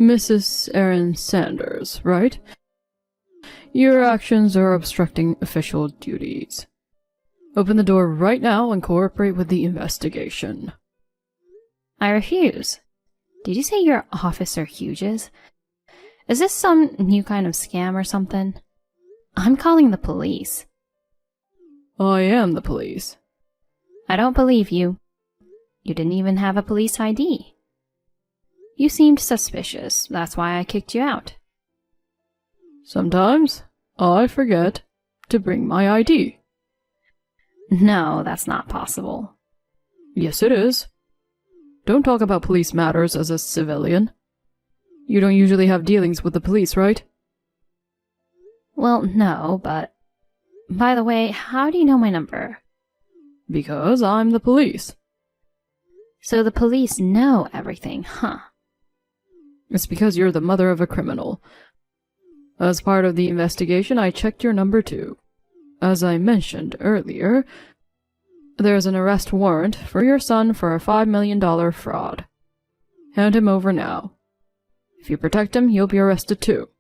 Mrs. Erin Sanders, right? Your actions are obstructing official duties. Open the door right now and cooperate with the investigation. I refuse. Did you say you're Officer Hughes? Is this some new kind of scam or something? I'm calling the police. I am the police. I don't believe you. You didn't even have a police ID. You seemed suspicious, that's why I kicked you out. Sometimes I forget to bring my ID. No, that's not possible. Yes, it is. Don't talk about police matters as a civilian. You don't usually have dealings with the police, right? Well, no, but... By the way, how do you know my number? Because I'm the police. So the police know everything, huh? It's because you're the mother of a criminal. As part of the investigation, I checked your number too. As I mentioned earlier, there's an arrest warrant for your son for a $5 million fraud. Hand him over now. If you protect him, he'll be arrested too.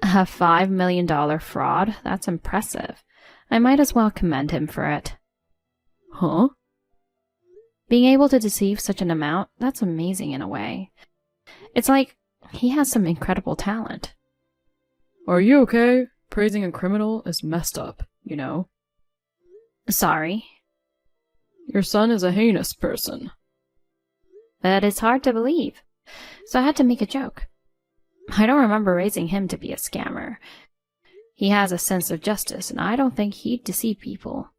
A $5 million fraud? That's impressive. I might as well commend him for it. Huh? Being able to deceive such an amount, that's amazing in a way. It's like he has some incredible talent. Are you okay? Praising a criminal is messed up, you know. Sorry. Your son is a heinous person. But it's hard to believe, so I had to make a joke. I don't remember raising him to be a scammer. He has a sense of justice, and I don't think he'd deceive people.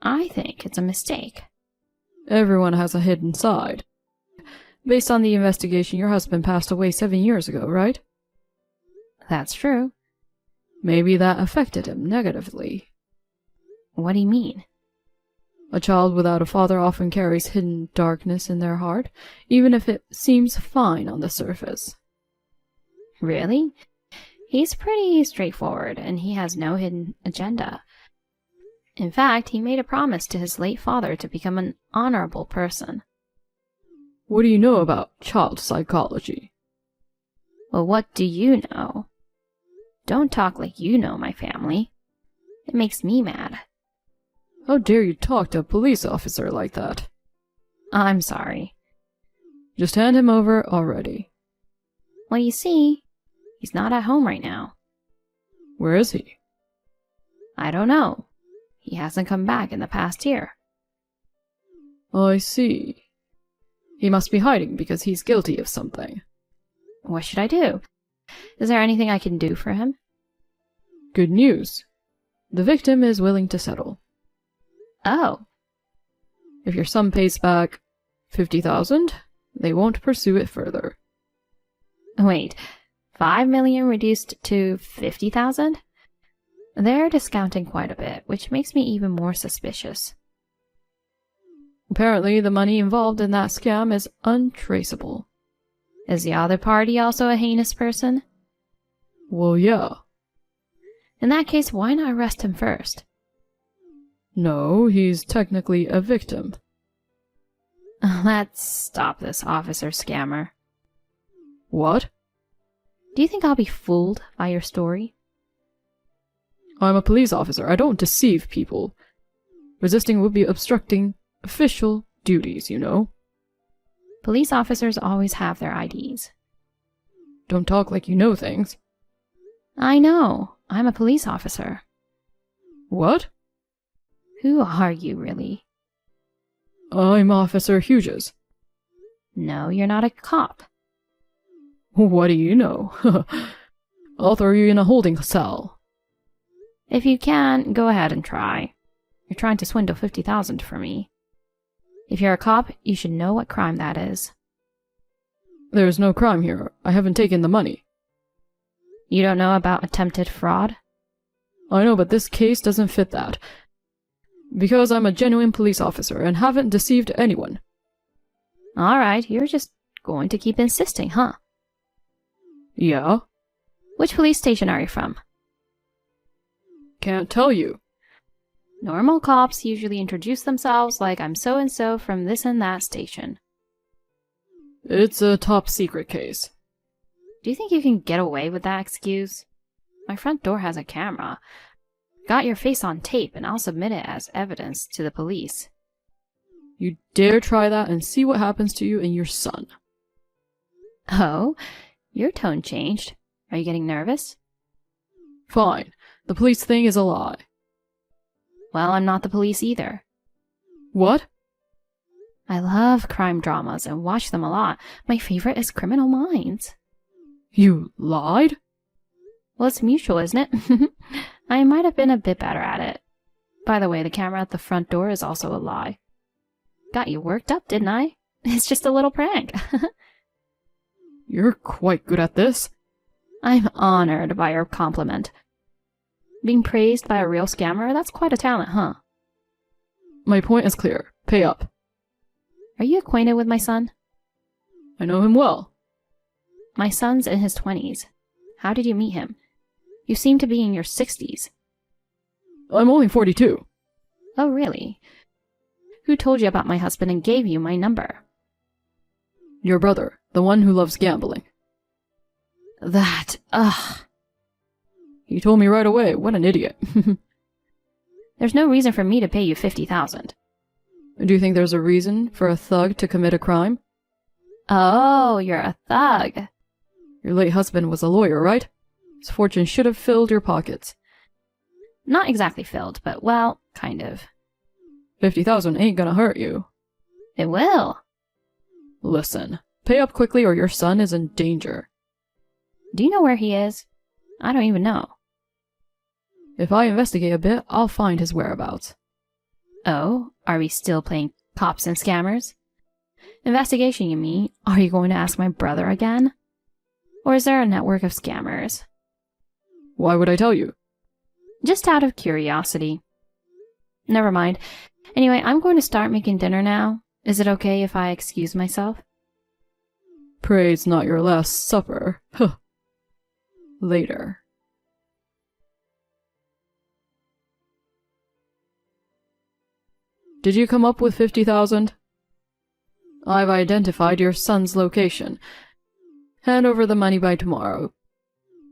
I think it's a mistake. Everyone has a hidden side. Based on the investigation, your husband passed away 7 years ago, right? That's true. Maybe that affected him negatively. What do you mean? A child without a father often carries hidden darkness in their heart, even if it seems fine on the surface. Really? He's pretty straightforward, and he has no hidden agenda. In fact, he made a promise to his late father to become an honorable person. What do you know about child psychology? Well, what do you know? Don't talk like you know my family. It makes me mad. How dare you talk to a police officer like that? I'm sorry. Just hand him over already. Well, you see, he's not at home right now. Where is he? I don't know. He hasn't come back in the past year. I see. He must be hiding because he's guilty of something. What should I do? Is there anything I can do for him? Good news. The victim is willing to settle. Oh. If your son pays back $50,000, they won't pursue it further. Wait, $5 million reduced to $50,000? They're discounting quite a bit, which makes me even more suspicious. Apparently, the money involved in that scam is untraceable. Is the other party also a heinous person? Well, yeah. In that case, why not arrest him first? No, he's technically a victim. Let's stop this, Officer Scammer. What? Do you think I'll be fooled by your story? I'm a police officer. I don't deceive people. Resisting would be obstructing official duties, you know. Police officers always have their IDs. Don't talk like you know things. I know. I'm a police officer. What? Who are you, really? I'm Officer Hughes. No, you're not a cop. What do you know? I'll throw you in a holding cell. If you can, go ahead and try. You're trying to swindle $50,000 from me. If you're a cop, you should know what crime that is. There's no crime here. I haven't taken the money. You don't know about attempted fraud? I know, but this case doesn't fit that. Because I'm a genuine police officer and haven't deceived anyone. Alright, you're just going to keep insisting, huh? Yeah? Which police station are you from? Can't tell you. Normal cops usually introduce themselves like I'm so-and-so from this and that station. It's a top secret case. Do you think you can get away with that excuse? My front door has a camera. Got your face on tape, and I'll submit it as evidence to the police. You dare try that and see what happens to you and your son. Oh, your tone changed. Are you getting nervous? Fine. The police thing is a lie. Well, I'm not the police either. What? I love crime dramas and watch them a lot. My favorite is Criminal Minds. You lied? Well, it's mutual, isn't it? I might have been a bit better at it. By the way, the camera at the front door is also a lie. Got you worked up, didn't I? It's just a little prank. You're quite good at this. I'm honored by your compliment. Being praised by a real scammer, that's quite a talent, huh? My point is clear. Pay up. Are you acquainted with my son? I know him well. My son's in his 20s. How did you meet him? You seem to be in your 60s. I'm only 42. Oh, really? Who told you about my husband and gave you my number? Your brother, the one who loves gambling. Ugh. He told me right away. What an idiot. There's no reason for me to pay you $50,000. Do you think there's a reason for a thug to commit a crime? Oh, you're a thug. Your late husband was a lawyer, right? His fortune should have filled your pockets. Not exactly filled, but well, kind of. 50,000 ain't gonna hurt you. It will. Listen, pay up quickly or your son is in danger. Do you know where he is? I don't even know. If I investigate a bit, I'll find his whereabouts. Oh, are we still playing cops and scammers? Investigation, you mean? Are you going to ask my brother again? Or is there a network of scammers? Why would I tell you? Just out of curiosity. Never mind. Anyway, I'm going to start making dinner now. Is it okay if I excuse myself? Pray it's not your last supper. Huh. Later. Did you come up with 50,000? I've identified your son's location. Hand over the money by tomorrow.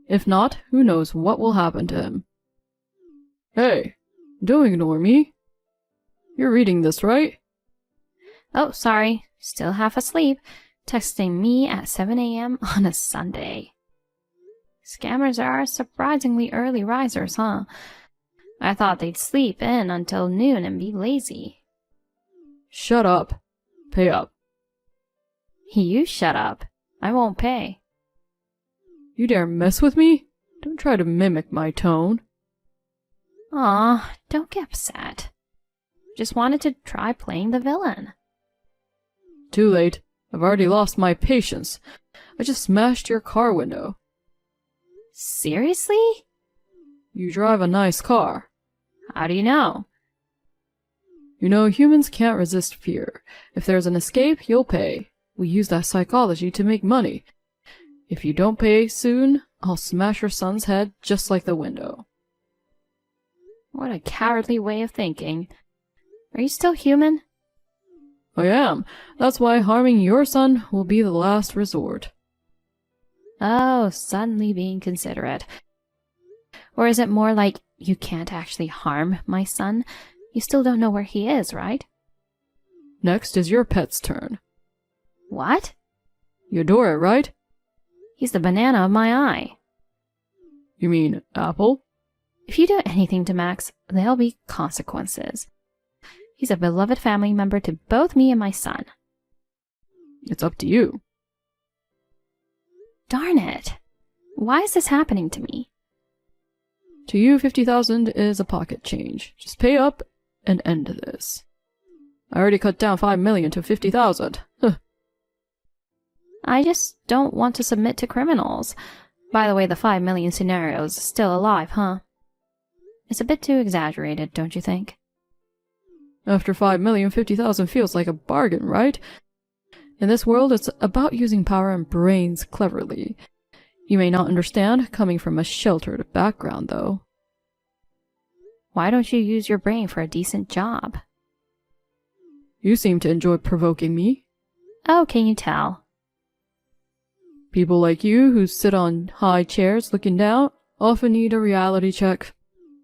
If not, who knows what will happen to him. Hey, don't ignore me. You're reading this, right? Oh, sorry. Still half asleep. Texting me at 7 a.m. on a Sunday. Scammers are surprisingly early risers, huh? I thought they'd sleep in until noon and be lazy. Shut up. Pay up. You shut up. I won't pay. You dare mess with me? Don't try to mimic my tone. Aw, don't get upset. Just wanted to try playing the villain. Too late. I've already lost my patience. I just smashed your car window. Seriously? You drive a nice car. How do you know? You know, humans can't resist fear. If there's an escape, you'll pay. We use that psychology to make money. If you don't pay soon, I'll smash your son's head just like the window. What a cowardly way of thinking. Are you still human? I am. That's why harming your son will be the last resort. Oh, suddenly being considerate. Or is it more like you can't actually harm my son? You still don't know where he is, right? Next is your pet's turn. What? You adore it, right? He's the banana of my eye. You mean Apple? If you do anything to Max, there'll be consequences. He's a beloved family member to both me and my son. It's up to you. Darn it. Why is this happening to me? To you, 50,000 is a pocket change. Just pay up and end this. I already cut down 5 million to 50,000. I just don't want to submit to criminals. By the way, the 5 million scenario is still alive, huh? It's a bit too exaggerated, don't you think? After 5 million, 50,000 feels like a bargain, right? In this world, it's about using power and brains cleverly. You may not understand, coming from a sheltered background, though. Why don't you use your brain for a decent job? You seem to enjoy provoking me. Oh, can you tell? People like you who sit on high chairs looking down often need a reality check.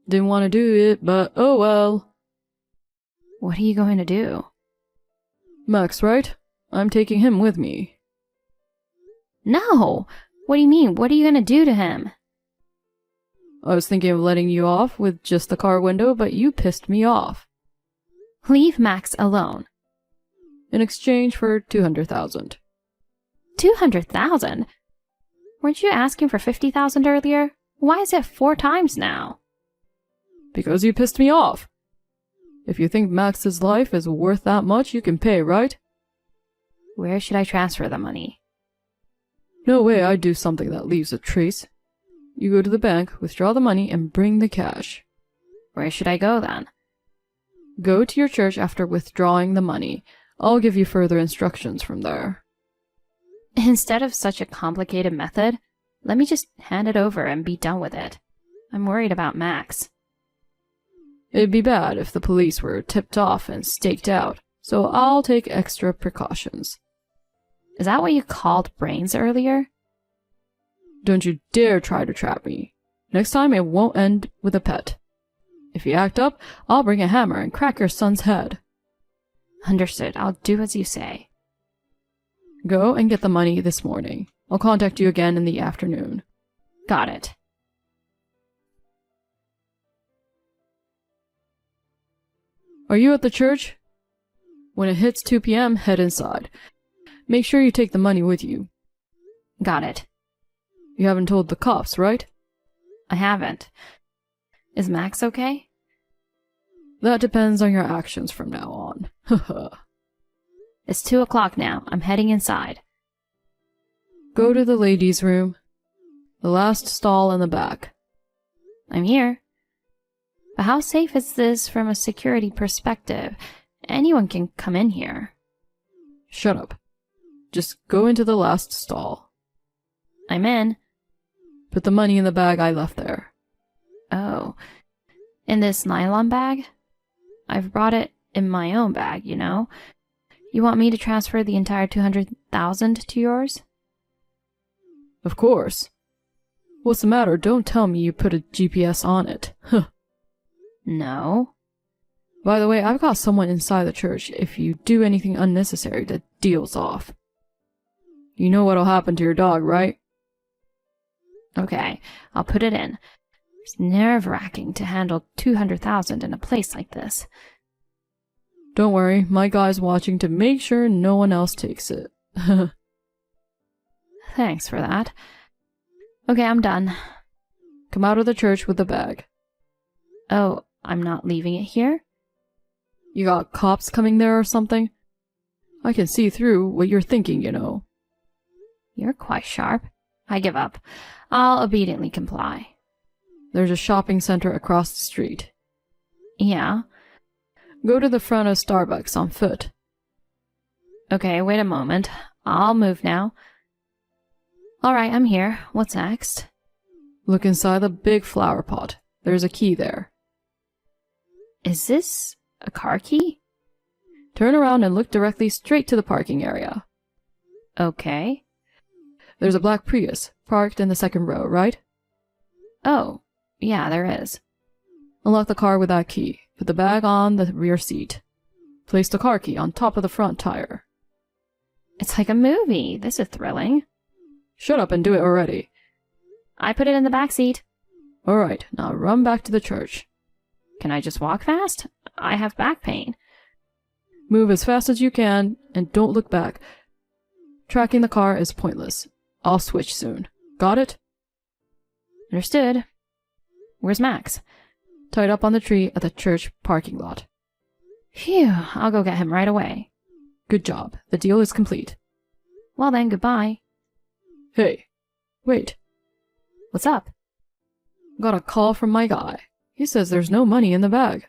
Didn't want to do it, but oh well. What are you going to do? Max, right? I'm taking him with me. No! What do you mean? What are you going to do to him? I was thinking of letting you off with just the car window, but you pissed me off. Leave Max alone. In exchange for 200,000. 200,000? Weren't you asking for 50,000 earlier? Why is it 4 times now? Because you pissed me off. If you think Max's life is worth that much, you can pay, right? Where should I transfer the money? No way I'd do something that leaves a trace. You go to the bank, withdraw the money, and bring the cash. Where should I go then? Go to your church after withdrawing the money. I'll give you further instructions from there. Instead of such a complicated method, let me just hand it over and be done with it. I'm worried about Max. It'd be bad if the police were tipped off and staked out, so I'll take extra precautions. Is that what you called brains earlier? Don't you dare try to trap me. Next time it won't end with a pet. If you act up, I'll bring a hammer and crack your son's head. Understood. I'll do as you say. Go and get the money this morning. I'll contact you again in the afternoon. Got it. Are you at the church? When it hits 2 p.m., head inside. Make sure you take the money with you. Got it. You haven't told the cops, right? I haven't. Is Max okay? That depends on your actions from now on. Haha. It's 2 o'clock now. I'm heading inside. Go to the ladies' room. The last stall in the back. I'm here. But how safe is this from a security perspective? Anyone can come in here. Shut up. Just go into the last stall. I'm in. Put the money in the bag I left there. Oh. In this nylon bag? I've brought it in my own bag, you know. You want me to transfer the entire 200,000 to yours? Of course. What's the matter? Don't tell me you put a GPS on it. Huh. No. By the way, I've got someone inside the church. If you do anything unnecessary, the deal's off. You know what'll happen to your dog, right? Okay, I'll put it in. It's nerve-wracking to handle 200,000 in a place like this. Don't worry, my guy's watching to make sure no one else takes it. Thanks for that. Okay, I'm done. Come out of the church with the bag. Oh, I'm not leaving it here? You got cops coming there or something? I can see through what you're thinking, you know. You're quite sharp. I give up. I'll obediently comply. There's a shopping center across the street. Yeah? Go to the front of Starbucks on foot. Okay, wait a moment. I'll move now. Alright, I'm here. What's next? Look inside the big flower pot. There's a key there. Is this a car key? Turn around and look directly straight to the parking area. Okay. There's a black Prius parked in the second row, right? Oh, yeah, there is. Unlock the car with that key. Put the bag on the rear seat. Place the car key on top of the front tire. It's like a movie. This is thrilling. Shut up and do it already. I put it in the back seat. Alright, now run back to the church. Can I just walk fast? I have back pain. Move as fast as you can, and don't look back. Tracking the car is pointless. I'll switch soon. Got it? Understood. Where's Max? Tied up on the tree at the church parking lot. Phew, I'll go get him right away. Good job. The deal is complete. Well then, goodbye. Hey, wait. What's up? Got a call from my guy. He says there's no money in the bag.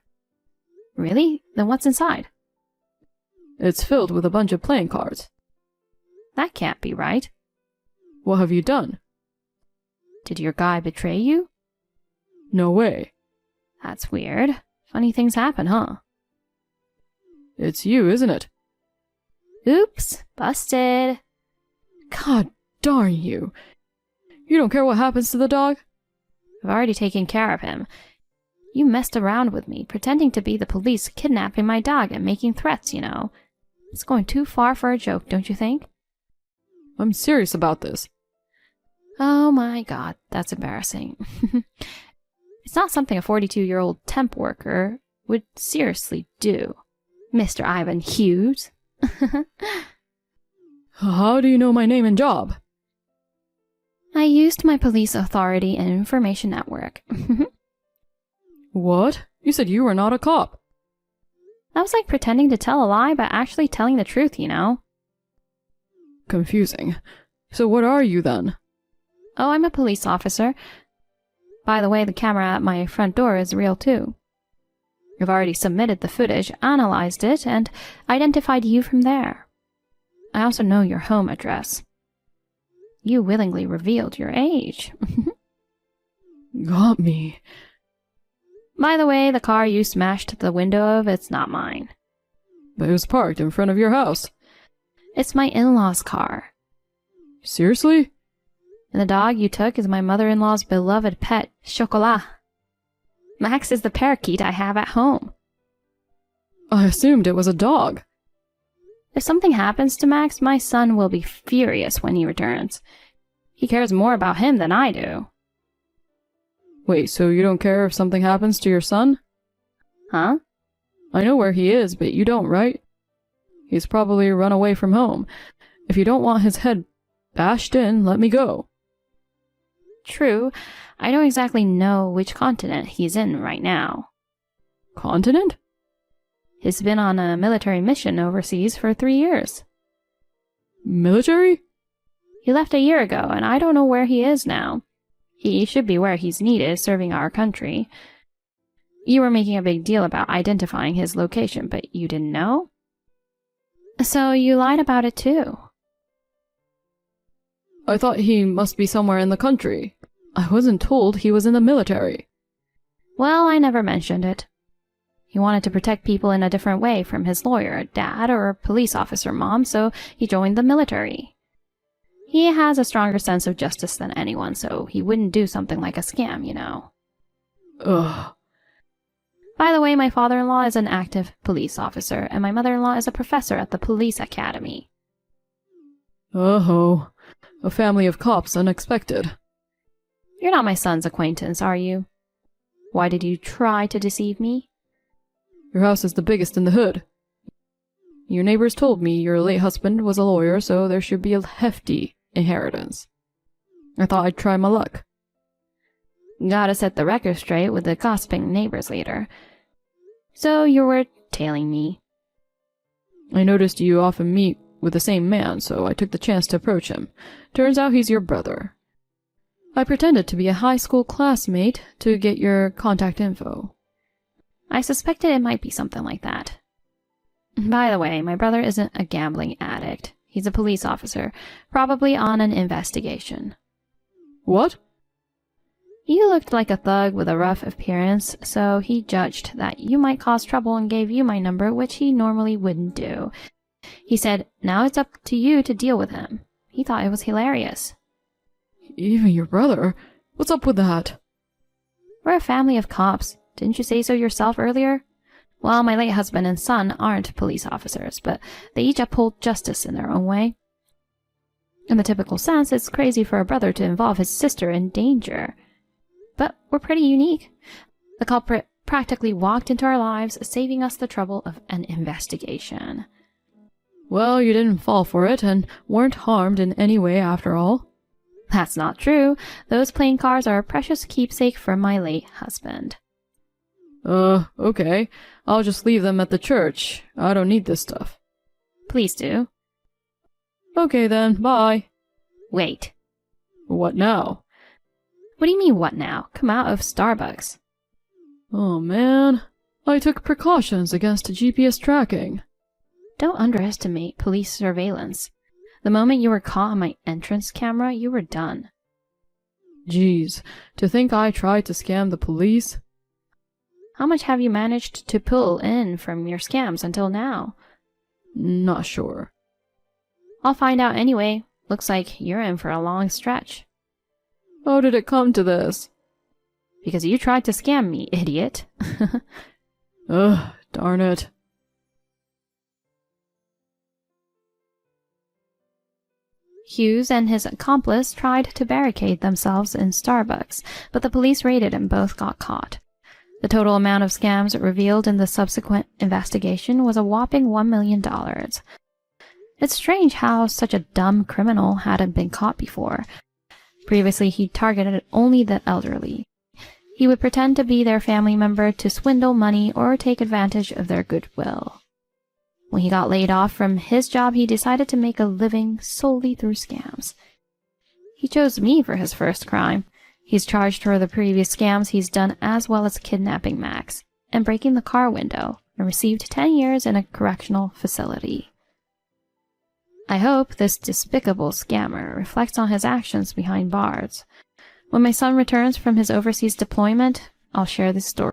Really? Then what's inside? It's filled with a bunch of playing cards. That can't be right. What have you done? Did your guy betray you? No way. That's weird. Funny things happen, huh? It's you, isn't it? Oops, busted. God darn you. You don't care what happens to the dog? I've already taken care of him. You messed around with me, pretending to be the police, kidnapping my dog and making threats, you know. It's going too far for a joke, don't you think? I'm serious about this. Oh my god, that's embarrassing. It's not something a 42-year-old temp worker would seriously do, Mr. Ivan Hughes. How do you know my name and job? I used my police authority and information network. What? You said you were not a cop. That was like pretending to tell a lie, but actually telling the truth, you know? Confusing. So what are you then? Oh, I'm a police officer. By the way, the camera at my front door is real too. I've already submitted the footage, analyzed it, and identified you from there. I also know your home address. You willingly revealed your age. Got me. By the way, the car you smashed the window of, it's not mine. But it was parked in front of your house. It's my in-laws' car. Seriously? And the dog you took is my mother-in-law's beloved pet, Chocolat. Max is the parakeet I have at home. I assumed it was a dog. If something happens to Max, my son will be furious when he returns. He cares more about him than I do. Wait, so you don't care if something happens to your son? Huh? I know where he is, but you don't, right? He's probably run away from home. If you don't want his head bashed in, let me go. True. I don't exactly know which continent he's in right now. Continent? He's been on a military mission overseas for 3 years. Military? He left a year ago, and I don't know where he is now. He should be where he's needed, serving our country. You were making a big deal about identifying his location, but you didn't know? So you lied about it too. I thought he must be somewhere in the country. I wasn't told he was in the military. Well, I never mentioned it. He wanted to protect people in a different way from his lawyer, dad, or police officer mom, so he joined the military. He has a stronger sense of justice than anyone, so he wouldn't do something like a scam, you know. Ugh. By the way, my father-in-law is an active police officer, and my mother-in-law is a professor at the police academy. Oh, a family of cops unexpected. You're not my son's acquaintance, are you? Why did you try to deceive me? Your house is the biggest in the hood. Your neighbors told me your late husband was a lawyer, so there should be a hefty inheritance. I thought I'd try my luck. Gotta set the record straight with the gossiping neighbors later. So you were tailing me. I noticed you often meet with the same man, so I took the chance to approach him. Turns out he's your brother. I pretended to be a high school classmate to get your contact info. I suspected it might be something like that. By the way, my brother isn't a gambling addict. He's a police officer, probably on an investigation. What? You looked like a thug with a rough appearance, so he judged that you might cause trouble and gave you my number, which he normally wouldn't do. He said, now it's up to you to deal with him. He thought it was hilarious. Even your brother? What's up with that? We're a family of cops. Didn't you say so yourself earlier? Well, my late husband and son aren't police officers, but they each uphold justice in their own way. In the typical sense, it's crazy for a brother to involve his sister in danger. But we're pretty unique. The culprit practically walked into our lives, saving us the trouble of an investigation. Well, you didn't fall for it, and weren't harmed in any way after all. That's not true. Those playing cards are a precious keepsake from my late husband. Okay. I'll just leave them at the church. I don't need this stuff. Please do. Okay then, bye. Wait. What now? What do you mean, what now? Come out of Starbucks. Oh man, I took precautions against GPS tracking. Don't underestimate police surveillance. The moment you were caught on my entrance camera, you were done. Jeez, to think I tried to scam the police? How much have you managed to pull in from your scams until now? Not sure. I'll find out anyway. Looks like you're in for a long stretch. How did it come to this? Because you tried to scam me, idiot. Ugh, darn it. Hughes and his accomplice tried to barricade themselves in Starbucks, but the police raided and both got caught. The total amount of scams revealed in the subsequent investigation was a whopping $1 million. It's strange how such a dumb criminal hadn't been caught before. Previously, he targeted only the elderly. He would pretend to be their family member to swindle money or take advantage of their goodwill. When he got laid off from his job, he decided to make a living solely through scams. He chose me for his first crime. He's charged for the previous scams he's done, as well as kidnapping Max and breaking the car window, and received 10 years in a correctional facility. I hope this despicable scammer reflects on his actions behind bars. When my son returns from his overseas deployment, I'll share this story